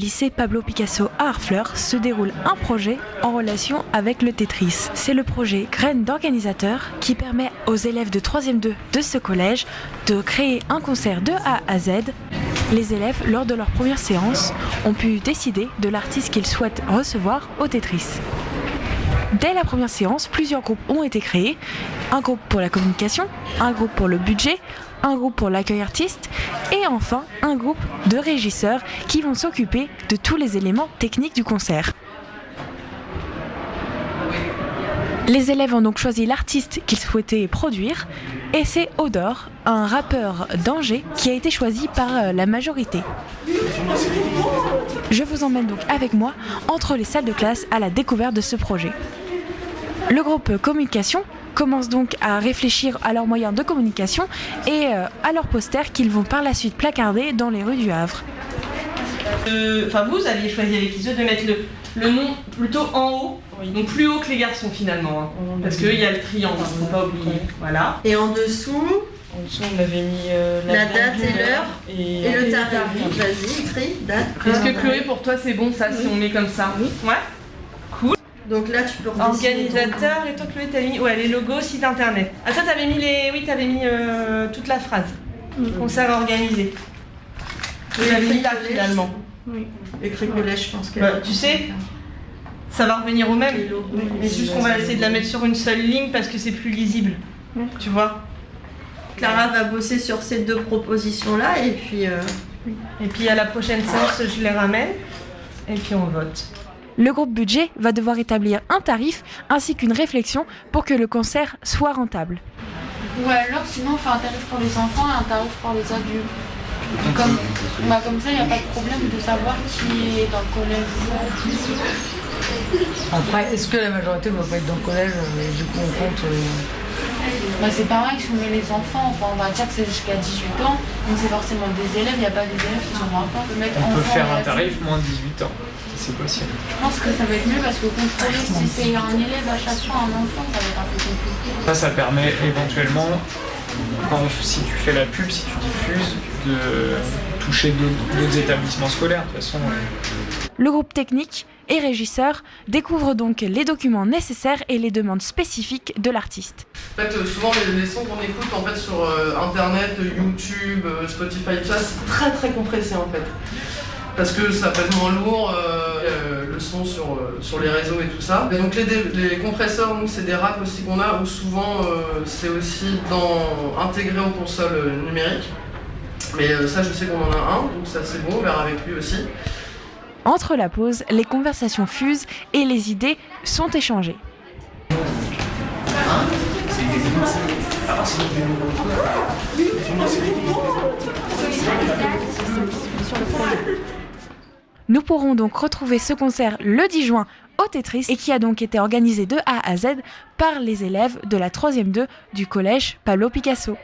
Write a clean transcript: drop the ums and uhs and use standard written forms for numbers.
lycée Pablo Picasso à Harfleur se déroule un projet en relation avec le Tetris. C'est le projet Graines d'organisateur qui permet aux élèves de 3e 2 de ce collège de créer un concert de A à Z. Les élèves, lors de leur première séance, ont pu décider de l'artiste qu'ils souhaitent recevoir au Tetris. Dès la première séance, plusieurs groupes ont été créés. Un groupe pour la communication, un groupe pour le budget, un groupe pour l'accueil artiste et enfin un groupe de régisseurs qui vont s'occuper de tous les éléments techniques du concert. Les élèves ont donc choisi l'artiste qu'ils souhaitaient produire et c'est Odor, un rappeur d'Angers, qui a été choisi par la majorité. Je vous emmène donc avec moi entre les salles de classe à la découverte de ce projet. Le groupe communication commence donc à réfléchir à leurs moyens de communication et à leurs posters qu'ils vont par la suite placarder dans les rues du Havre. Vous aviez choisi avec Iso de mettre le nom plutôt en haut, donc plus haut que les garçons finalement, hein, parce qu'il y a le triangle, il ne faut pas oublier. Voilà. Et en dessous, on avait mis la date et l'heure et le tarif. Vas-y, écris, date. Est-ce que Chloé, pour toi c'est bon ça, si on met comme ça? Oui. Ouais. Cool. Donc là tu peux organisateur, et toi Chloé t'as mis les logos, site internet. Ah toi t'avais mis t'avais mis toute la phrase. Concert organisé. J'avais mis là finalement. Oui. Écrit collège, je pense que. Tu sais, ça va revenir au même. Mais juste qu'on va essayer de la mettre sur une seule ligne parce que c'est plus lisible. Tu vois. Clara va bosser sur ces 2 propositions-là et puis. Et puis à la prochaine séance, je les ramène et puis on vote. Le groupe budget va devoir établir un tarif ainsi qu'une réflexion pour que le concert soit rentable. Ou alors sinon on fait un tarif pour les enfants et un tarif pour les adultes. Comme ça, il n'y a pas de problème de savoir qui est dans le collège. Après, est-ce que la majorité ne va pas être dans le collège et du coup on compte C'est pareil, si on met les enfants, on va dire que c'est jusqu'à 18 ans, donc c'est forcément des élèves, il n'y a pas des élèves qui sont 20 ans. On peut faire un tarif moins de 18 ans, c'est possible. Je pense que ça va être mieux parce que contrôler si c'est un élève à chaque fois, un enfant, ça va être un peu compliqué. Ça permet éventuellement, si tu fais la pub, si tu diffuses, de toucher d'autres établissements scolaires de toute façon. Le groupe technique et régisseur découvre donc les documents nécessaires et les demandes spécifiques de l'artiste. En fait, souvent les sons qu'on écoute sur internet, YouTube, Spotify, tout ça, c'est très très compressé en fait. Parce que ça pèse moins lourd, le son sur les réseaux et tout ça. Et donc les compresseurs, nous c'est des racks aussi qu'on a où souvent c'est aussi intégré aux consoles numériques. Mais ça je sais qu'on en a un, donc ça c'est bon, on verra avec lui aussi. Entre la pause, les conversations fusent et les idées sont échangées. Nous pourrons donc retrouver ce concert le 10 juin au Tetris et qui a donc été organisé de A à Z par les élèves de la 3e 2 du collège Pablo Picasso.